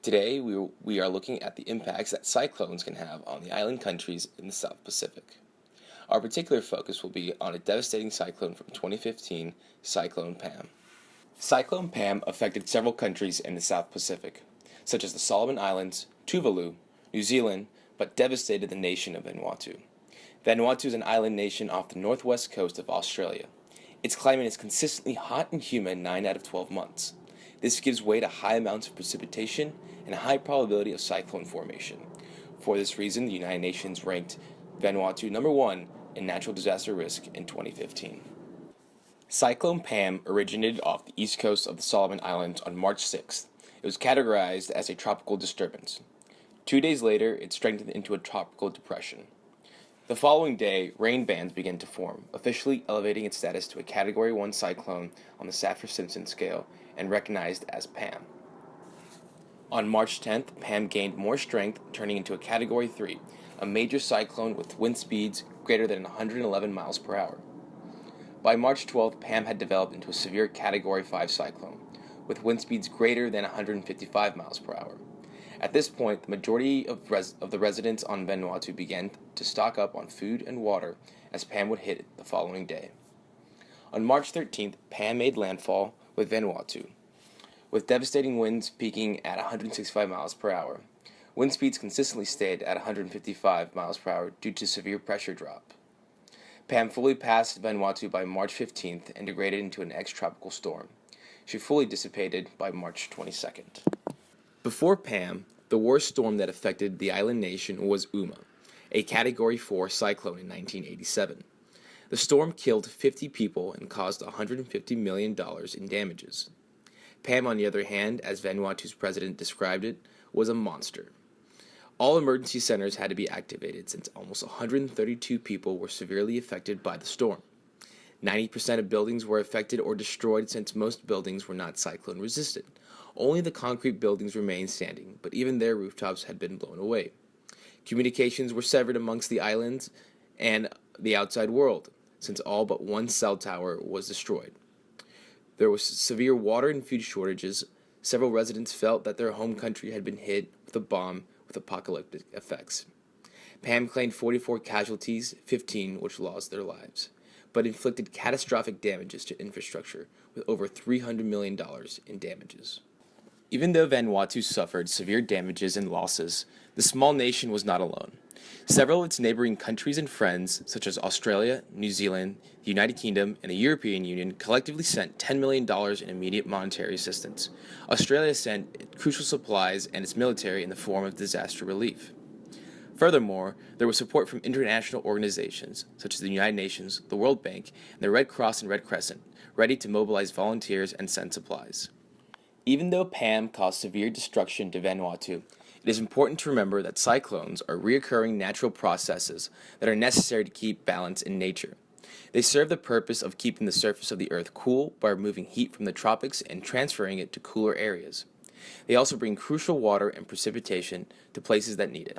Today, we are looking at the impacts that cyclones can have on the island countries in the South Pacific. Our particular focus will be on a devastating cyclone from 2015, Cyclone Pam. Cyclone Pam affected several countries in the South Pacific, such as the Solomon Islands, Tuvalu, New Zealand, but devastated the nation of Vanuatu. Vanuatu is an island nation off the northwest coast of Australia. Its climate is consistently hot and humid 9 out of 12 months. This gives way to high amounts of precipitation and a high probability of cyclone formation. For this reason, the United Nations ranked Vanuatu number 1 in natural disaster risk in 2015. Cyclone Pam originated off the east coast of the Solomon Islands on March 6th. It was categorized as a tropical disturbance. 2 days later, it strengthened into a tropical depression. The following day, rain bands began to form, officially elevating its status to a Category 1 cyclone on the Saffir-Simpson scale and recognized as Pam. On March 10th, Pam gained more strength, turning into a Category 3, a major cyclone with wind speeds greater than 111 miles per hour. By March 12th, Pam had developed into a severe Category 5 cyclone, with wind speeds greater than 155 miles per hour. At this point, the majority of the residents on Vanuatu began to stock up on food and water as Pam would hit the following day. On March 13th, Pam made landfall with Vanuatu, with devastating winds peaking at 165 miles per hour. Wind speeds consistently stayed at 155 miles per hour due to severe pressure drop. Pam fully passed Vanuatu by March 15th and degraded into an ex-tropical storm. She fully dissipated by March 22nd. Before Pam, the worst storm that affected the island nation was Uma, a Category 4 cyclone in 1987. The storm killed 50 people and caused $150 million in damages. Pam, on the other hand, as Vanuatu's president described it, was a monster. All emergency centers had to be activated since almost 132 people were severely affected by the storm. 90% of buildings were affected or destroyed since most buildings were not cyclone resistant. Only the concrete buildings remained standing, but even their rooftops had been blown away. Communications were severed amongst the islands and the outside world, since all but one cell tower was destroyed. There was severe water and food shortages. Several residents felt that their home country had been hit with a bomb with apocalyptic effects. Pam claimed 44 casualties, 15 which lost their lives, but inflicted catastrophic damages to infrastructure with over $300 million in damages. Even though Vanuatu suffered severe damages and losses, the small nation was not alone. Several of its neighboring countries and friends, such as Australia, New Zealand, the United Kingdom, and the European Union, collectively sent $10 million in immediate monetary assistance. Australia sent crucial supplies and its military in the form of disaster relief. Furthermore, there was support from international organizations, such as the United Nations, the World Bank, and the Red Cross and Red Crescent, ready to mobilize volunteers and send supplies. Even though Pam caused severe destruction to Vanuatu, it is important to remember that cyclones are recurring natural processes that are necessary to keep balance in nature. They serve the purpose of keeping the surface of the earth cool by removing heat from the tropics and transferring it to cooler areas. They also bring crucial water and precipitation to places that need it.